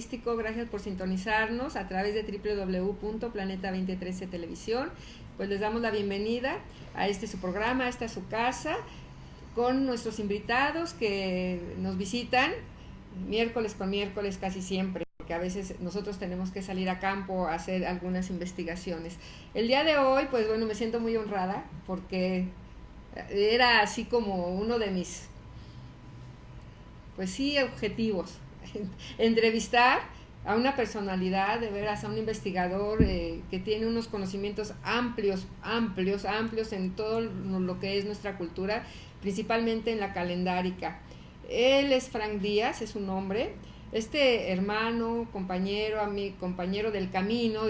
Holístico, gracias por sintonizarnos a través de www.planeta 2013 Televisión. Pues les damos la bienvenida a su programa, a esta su casa, con nuestros invitados que nos visitan miércoles con miércoles casi siempre, porque a veces nosotros tenemos que salir a campo a hacer algunas investigaciones. El día de hoy, pues bueno, me siento muy honrada porque era así como uno de mis, pues sí, objetivos, entrevistar a una personalidad, de veras, a un investigador que tiene unos conocimientos amplios en todo lo que es nuestra cultura, principalmente en la calendárica. Él es Frank Díaz, es su nombre, hermano, compañero, amigo, compañero del camino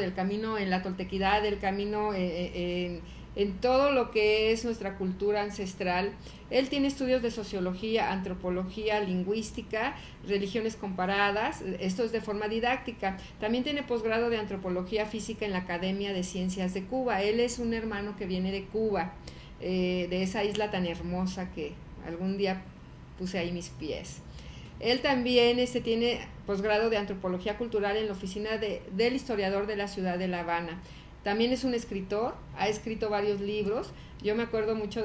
en la toltequidad, del camino en todo lo que es nuestra cultura ancestral. Él tiene estudios de sociología, antropología, lingüística, religiones comparadas, esto es de forma didáctica. También tiene posgrado de antropología física en la Academia de Ciencias de Cuba. Él es un hermano que viene de Cuba, de esa isla tan hermosa que algún día puse ahí mis pies. Él también tiene posgrado de antropología cultural en la oficina del historiador de la ciudad de La Habana. También es un escritor, ha escrito varios libros. Yo me acuerdo mucho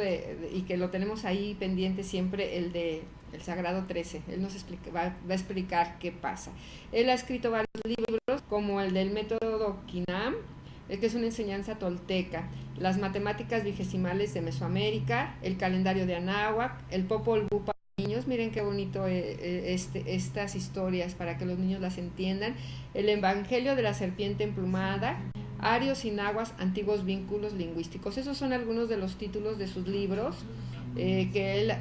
y que lo tenemos ahí pendiente siempre, el de El Sagrado 13. Él nos va a explicar qué pasa. Él ha escrito varios libros, como el del método Quinam, que es una enseñanza tolteca, las matemáticas vigesimales de Mesoamérica, el calendario de Anáhuac, el Popol Vuh para niños. Miren qué bonito estas historias para que los niños las entiendan. El Evangelio de la Serpiente Emplumada, Arios y Nahuas, antiguos vínculos lingüísticos. Esos son algunos de los títulos de sus libros que él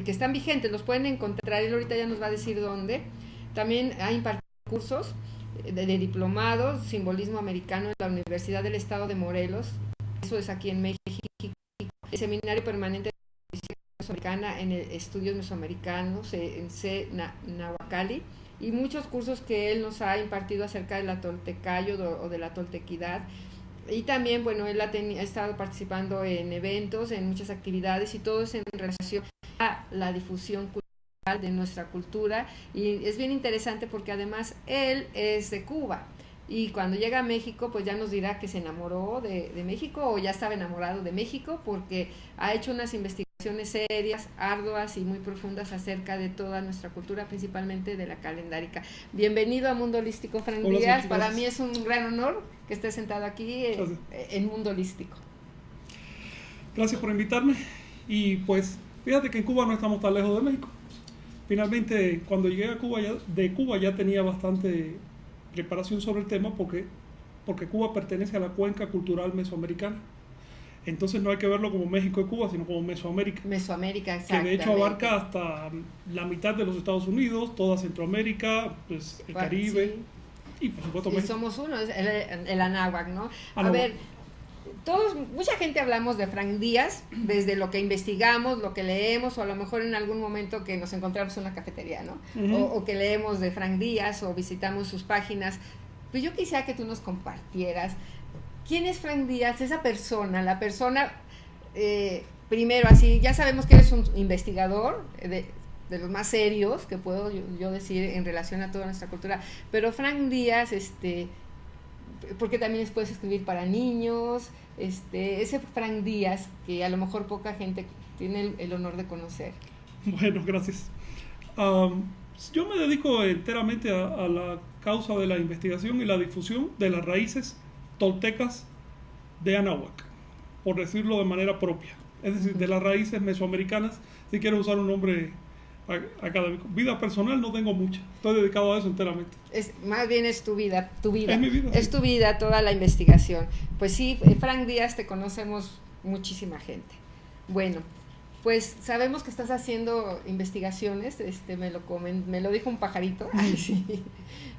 que están vigentes, los pueden encontrar. Él ahorita ya nos va a decir dónde. También ha impartido cursos de diplomado, simbolismo americano en la Universidad del Estado de Morelos, eso es aquí en México. El seminario permanente de mesoamericana en estudios mesoamericanos en Nahuacali, y muchos cursos que él nos ha impartido acerca de la toltecayo o de la toltequidad. Y también, bueno, él ha estado participando en eventos, en muchas actividades, y todo es en relación a la difusión cultural de nuestra cultura. Y es bien interesante porque además él es de Cuba, y cuando llega a México pues ya nos dirá que se enamoró de México, o ya estaba enamorado de México, porque ha hecho unas investigaciones serias, arduas y muy profundas acerca de toda nuestra cultura, principalmente de la calendárica. Bienvenido a Mundo Holístico, Frank Díaz. Para mí es un gran honor que estés sentado aquí en Mundo Holístico. Gracias por invitarme. Y pues fíjate que en Cuba no estamos tan lejos de México. Finalmente, cuando llegué a Cuba, ya tenía bastante preparación sobre el tema, porque Cuba pertenece a la cuenca cultural mesoamericana. Entonces no hay que verlo como México y Cuba, sino como Mesoamérica. Mesoamérica, exactamente. Que de hecho abarca hasta la mitad de los Estados Unidos, toda Centroamérica, pues el Caribe, sí. Y por supuesto México. Y somos uno, el Anáhuac, ¿no? A ver, mucha gente hablamos de Frank Díaz desde lo que investigamos, lo que leemos, o a lo mejor en algún momento que nos encontramos en una cafetería, ¿no? Uh-huh. O que leemos de Frank Díaz o visitamos sus páginas. Pues yo quisiera que tú nos compartieras ¿quién es Frank Díaz? Esa persona, la persona, primero así, ya sabemos que eres un investigador de los más serios que puedo yo decir en relación a toda nuestra cultura, pero Frank Díaz, porque también puedes escribir para niños, ese Frank Díaz que a lo mejor poca gente tiene el honor de conocer. Bueno, gracias. Yo me dedico enteramente a la causa de la investigación y la difusión de las raíces toltecas de Anáhuac, por decirlo de manera propia, es decir, de las raíces mesoamericanas, si quiero usar un nombre académico. Vida personal no tengo mucha, estoy dedicado a eso enteramente. Más bien es tu vida. Es mi vida, es sí. Tu vida, toda la investigación. Pues sí, Frank Díaz, te conocemos muchísima gente. Bueno, pues sabemos que estás haciendo investigaciones, me lo dijo un pajarito, ay, sí.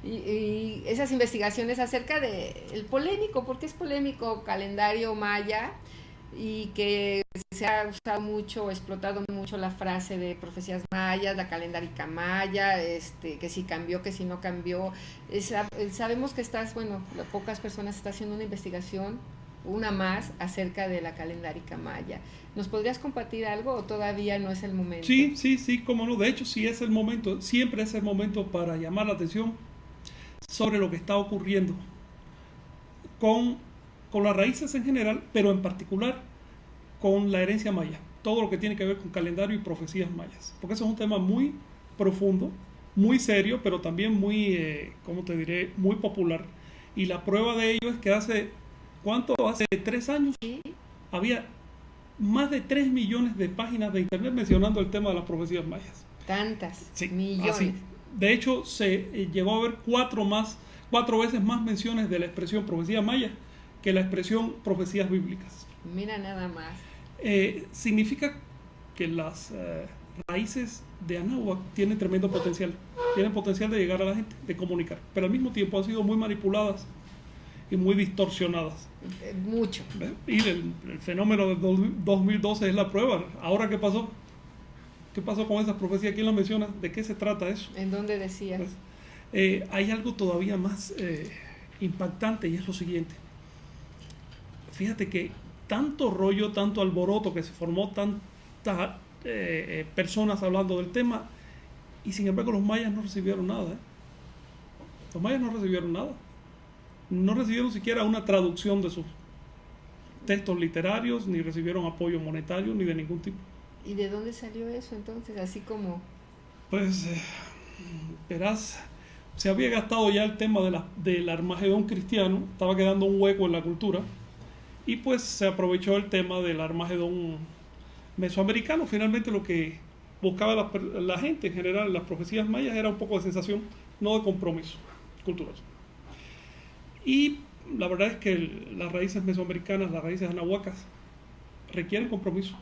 Y esas investigaciones acerca de el polémico, porque es polémico, calendario maya, y que se ha usado mucho, explotado mucho la frase de profecías mayas, la calendárica maya, que si cambió, que si no cambió. Sabemos que pocas personas están haciendo una investigación una más acerca de la calendárica maya. ¿Nos podrías compartir algo o todavía no es el momento? Sí, cómo no. De hecho, sí es el momento, siempre es el momento para llamar la atención sobre lo que está ocurriendo con las raíces en general, pero en particular con la herencia maya. Todo lo que tiene que ver con calendario y profecías mayas. Porque eso es un tema muy profundo, muy serio, pero también muy, ¿cómo te diré?, muy popular. Y la prueba de ello es que hace 3 años, ¿Sí? había más de 3 millones de páginas de internet mencionando el tema de las profecías mayas. Tantas, Sí, millones. así. De hecho, se llegó a ver 4 veces más menciones de la expresión profecía maya que la expresión profecías bíblicas. Mira nada más. Significa que las raíces de Anáhuac tienen tremendo potencial. Tienen potencial de llegar a la gente, de comunicar. Pero al mismo tiempo han sido muy manipuladas y muy distorsionadas. Mucho. Y el fenómeno del 2012 es la prueba. ¿Ahora qué pasó? ¿Qué pasó con esas profecías? ¿Quién las menciona? ¿De qué se trata eso? ¿En dónde decías? Pues, hay algo todavía más impactante, y es lo siguiente. Fíjate que tanto rollo, tanto alboroto, que se formó tantas personas hablando del tema, y sin embargo los mayas no recibieron nada. Los mayas no recibieron nada. No recibieron siquiera una traducción de sus textos literarios, ni recibieron apoyo monetario, ni de ningún tipo. ¿Y de dónde salió eso entonces? Así como... Pues, verás, se había gastado ya el tema del Armagedón cristiano, estaba quedando un hueco en la cultura, y pues se aprovechó el tema del Armagedón mesoamericano. Finalmente lo que buscaba la gente en general, las profecías mayas, era un poco de sensación, no de compromiso cultural. Y la verdad es que las raíces mesoamericanas, las raíces anahuacas, requieren compromiso.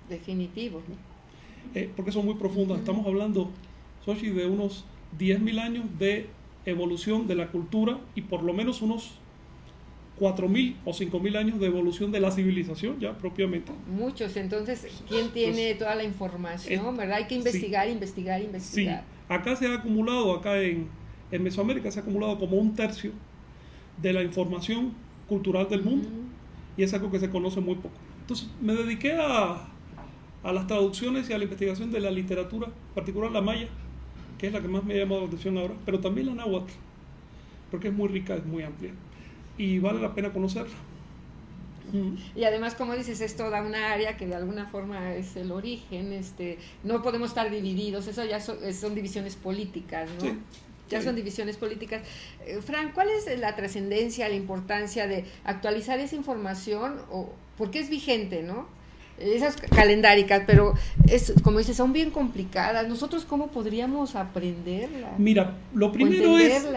Definitivo, ¿no? Porque son muy profundas. Estamos hablando, Xochitl, de unos 10.000 años de evolución de la cultura y por lo menos unos 4.000 o 5.000 años de evolución de la civilización ya propiamente. Muchos. Entonces, ¿quién tiene toda la información? ¿Verdad? Hay que investigar, sí, investigar. Sí, acá se ha acumulado, acá en Mesoamérica se ha acumulado como 1/3 de la información cultural del mundo, y es algo que se conoce muy poco. Entonces me dediqué a las traducciones y a la investigación de la literatura, en particular la maya, que es la que más me ha llamado la atención ahora, pero también la náhuatl, porque es muy rica, es muy amplia y vale la pena conocerla. Y además, como dices, es toda una área que de alguna forma es el origen. No podemos estar divididos, eso ya son divisiones políticas, ¿no? Sí. Ya son divisiones políticas. Frank, ¿cuál es la trascendencia, la importancia de actualizar esa información? Porque es vigente, ¿no? Esas calendáricas, pero como dices, son bien complicadas. ¿Nosotros cómo podríamos aprenderlas? Mira, lo primero es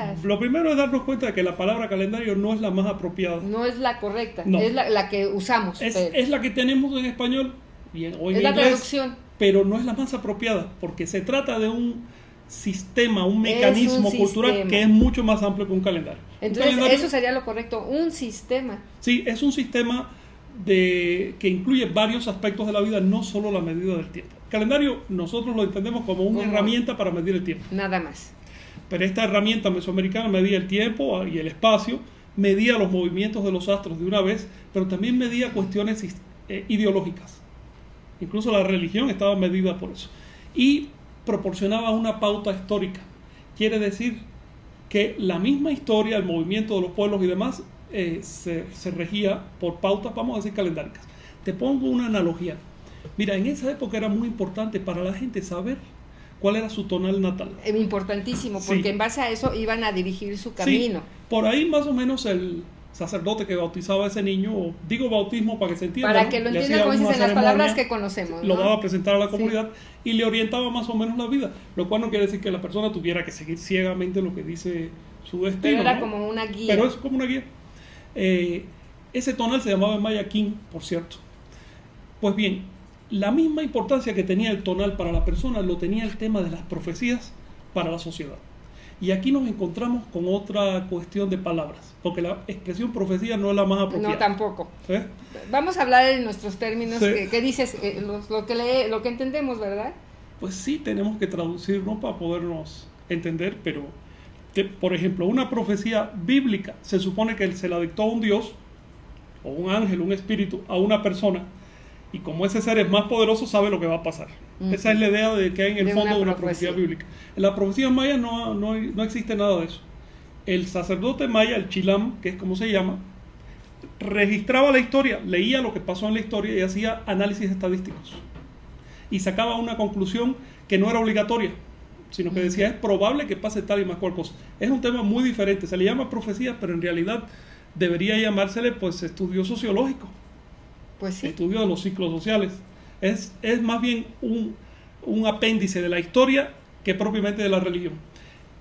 darnos cuenta de que la palabra calendario no es la más apropiada. No es la correcta, no. Es la que usamos. Es la que tenemos en español o en inglés, la traducción. Pero no es la más apropiada, porque se trata de un sistema, un mecanismo cultural que es mucho más amplio que un calendario. Entonces, eso sería lo correcto, un sistema. Sí, es un sistema que incluye varios aspectos de la vida, no solo la medida del tiempo. El calendario nosotros lo entendemos como una herramienta para medir el tiempo. Nada más. Pero esta herramienta mesoamericana medía el tiempo y el espacio, medía los movimientos de los astros de una vez, pero también medía cuestiones ideológicas. Incluso la religión estaba medida por eso. Y proporcionaba una pauta histórica. Quiere decir que la misma historia, el movimiento de los pueblos y demás, se regía por pautas, vamos a decir, calendáricas. Te pongo una analogía. Mira, en esa época era muy importante para la gente saber cuál era su tonal natal. Importantísimo, porque sí, en base a eso iban a dirigir su camino. Sí, por ahí más o menos el sacerdote que bautizaba a ese niño, digo bautismo para que se entienda, para que lo entiendan, como dices, en las palabras que conocemos, ¿no? Lo daba a presentar a la comunidad, sí, y le orientaba más o menos la vida, lo cual no quiere decir que la persona tuviera que seguir ciegamente lo que dice su destino. Pero era, ¿no?, como una guía. Pero es como una guía. Ese tonal se llamaba en maya kin, por cierto. Pues bien, la misma importancia que tenía el tonal para la persona lo tenía el tema de las profecías para la sociedad. Y aquí nos encontramos con otra cuestión de palabras, porque la expresión profecía no es la más apropiada. No, tampoco. Vamos a hablar en nuestros términos, sí, que dices, lo que entendemos, ¿verdad? Pues sí, tenemos que traducirnos para podernos entender, pero, por ejemplo, una profecía bíblica se supone que se la dictó un Dios o un ángel, un espíritu, a una persona, y como ese ser es más poderoso, sabe lo que va a pasar. Esa es la idea de que hay en el fondo de una profecía bíblica. En la profecía maya no existe nada de eso. El sacerdote maya, el chilam, que es como se llama, registraba la historia, leía lo que pasó en la historia y hacía análisis estadísticos. Y sacaba una conclusión que no era obligatoria, sino que decía, es probable que pase tal y más cual cosa. Es un tema muy diferente, se le llama profecía, pero en realidad debería llamársele pues estudio sociológico. Pues sí. Estudio de los ciclos sociales. Es más bien un apéndice de la historia que propiamente de la religión.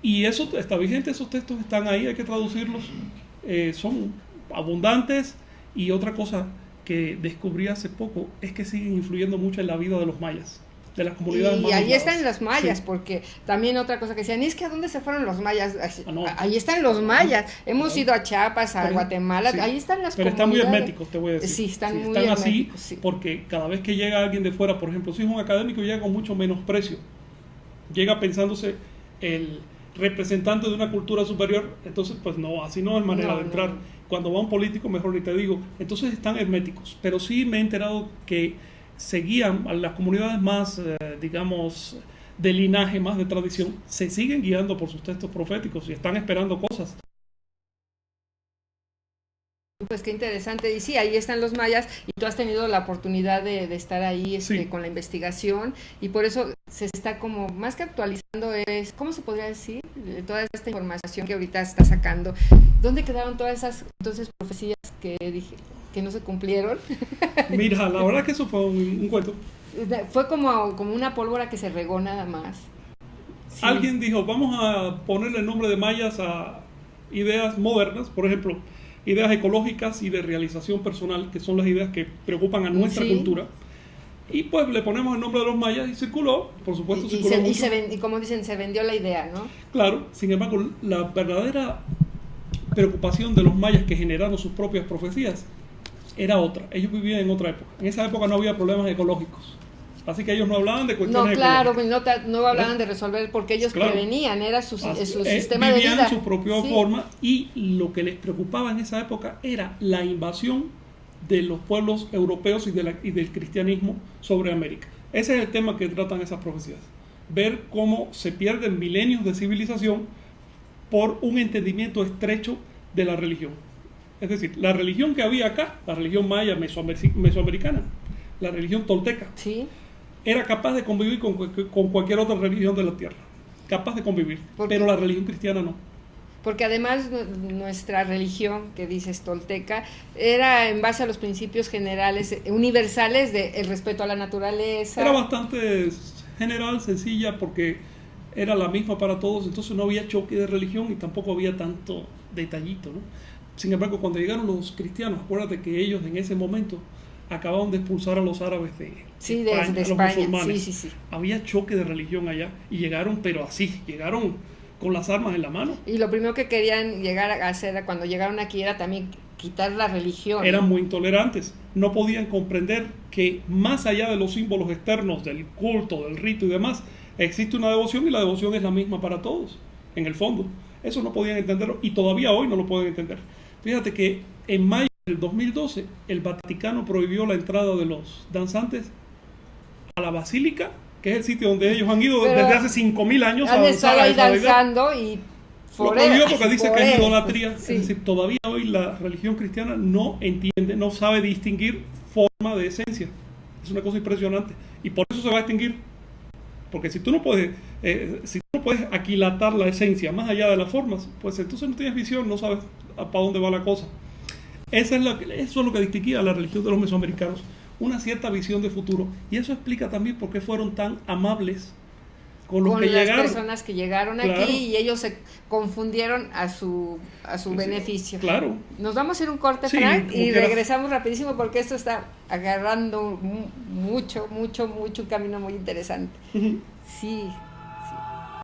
Y eso está vigente, esos textos están ahí, hay que traducirlos. Son abundantes. Y otra cosa que descubrí hace poco es que siguen influyendo mucho en la vida de los mayas, de las comunidades mayas. Y ahí están los mayas, sí. Porque también otra cosa que decían, es que ¿a dónde se fueron los mayas? Ahí están los mayas. Hemos ido a Chiapas, a Guatemala, sí. Ahí están las comunidades. Pero están muy herméticos, te voy a decir. Sí, están muy herméticos. Así, sí. Porque cada vez que llega alguien de fuera, por ejemplo, si es un académico, llega con mucho menosprecio. Llega pensándose el representante de una cultura superior, entonces pues no, así no es manera de entrar. Cuando va un político, mejor ni te digo. Entonces están herméticos. Pero sí me he enterado que seguían a las comunidades más, digamos, de linaje, más de tradición, se siguen guiando por sus textos proféticos y están esperando cosas. Pues qué interesante, y sí, ahí están los mayas, y tú has tenido la oportunidad de estar ahí sí. Con la investigación, y por eso se está como más que actualizando, ¿cómo se podría decir? Toda esta información que ahorita está sacando, ¿dónde quedaron todas esas entonces profecías que dije que no se cumplieron? Mira, la verdad que eso fue un cuento. Fue como una pólvora que se regó nada más. Sí. Alguien dijo, vamos a ponerle el nombre de mayas a ideas modernas, por ejemplo, ideas ecológicas y de realización personal, que son las ideas que preocupan a nuestra cultura. Y pues le ponemos el nombre de los mayas y circuló, por supuesto circuló mucho. Y como dicen, se vendió la idea, ¿no? Claro, sin embargo, la verdadera preocupación de los mayas que generaron sus propias profecías era otra. Ellos vivían en otra época. En esa época no había problemas ecológicos. Así que ellos no hablaban de cuestiones ecológicas. No hablaban de resolver porque ellos prevenían, era su sistema de vida. Vivían su propia forma, y lo que les preocupaba en esa época era la invasión de los pueblos europeos y del cristianismo sobre América. Ese es el tema que tratan esas profecías. Ver cómo se pierden milenios de civilización por un entendimiento estrecho de la religión. Es decir, la religión que había acá, la religión maya mesoamericana, la religión tolteca, sí, era capaz de convivir con cualquier otra religión de la tierra. Capaz de convivir, pero la religión cristiana no. Porque además nuestra religión, que dices tolteca, era en base a los principios generales, universales, de el respeto a la naturaleza. Era bastante general, sencilla, porque era la misma para todos, entonces no había choque de religión y tampoco había tanto detallito, ¿no? Sin embargo, cuando llegaron los cristianos, acuérdate que ellos en ese momento acababan de expulsar a los árabes de España, de los España. musulmanes. Sí. Había choque de religión allá y llegaron, pero así, llegaron con las armas en la mano. Y lo primero que querían llegar a hacer cuando llegaron aquí era también quitar la religión. Eran muy intolerantes, no podían comprender que más allá de los símbolos externos del culto, del rito y demás, existe una devoción y la devoción es la misma para todos, en el fondo. Eso no podían entenderlo y todavía hoy no lo pueden entender. Fíjate que en mayo del 2012 el Vaticano prohibió la entrada de los danzantes a la basílica, que es el sitio donde ellos han ido desde hace 5.000 años han estado ahí danzando y lo prohibió porque dice que es idolatría. Sí. Es decir, todavía hoy la religión cristiana no entiende, no sabe distinguir forma de esencia. Es una cosa impresionante y por eso se va a extinguir, porque si tú no puedes aquilatar la esencia más allá de las formas, pues entonces no tienes visión, no sabes para dónde va la cosa. Eso es lo que distinguía a la religión de los mesoamericanos, una cierta visión de futuro, y eso explica también por qué fueron tan amables con los que las llegaron. Personas que llegaron aquí y ellos se confundieron a su beneficio. Claro. Nos vamos a ir un corte, Frank, y regresamos rapidísimo porque esto está agarrando mucho un camino muy interesante. Sí.